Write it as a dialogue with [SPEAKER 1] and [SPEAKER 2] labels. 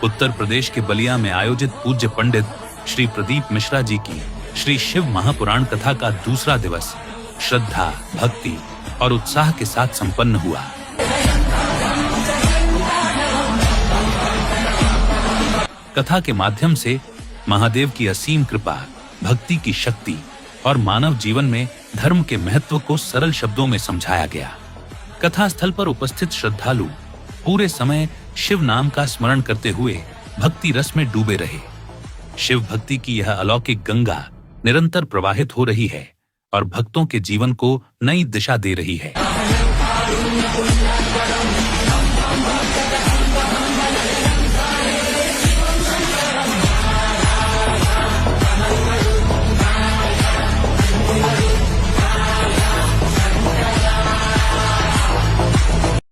[SPEAKER 1] उत्तर प्रदेश के बलिया में आयोजित पूज्य पंडित श्री प्रदीप मिश्रा जी की श्री शिव महापुराण कथा का दूसरा दिवस श्रद्धा, भक्ति और उत्साह के साथ संपन्न हुआ। कथा के माध्यम से महादेव की असीम कृपा, भक्ति की शक्ति और मानव जीवन में धर्म के महत्व को सरल शब्दों में समझाया गया। कथा स्थल पर उपस्थित श्रद्धालु पूरे समय शिव नाम का स्मरण करते हुए भक्ति रस में डूबे रहे। शिव भक्ति की यह अलौकिक गंगा निरंतर प्रवाहित हो रही है और भक्तों के जीवन को नई दिशा दे रही है।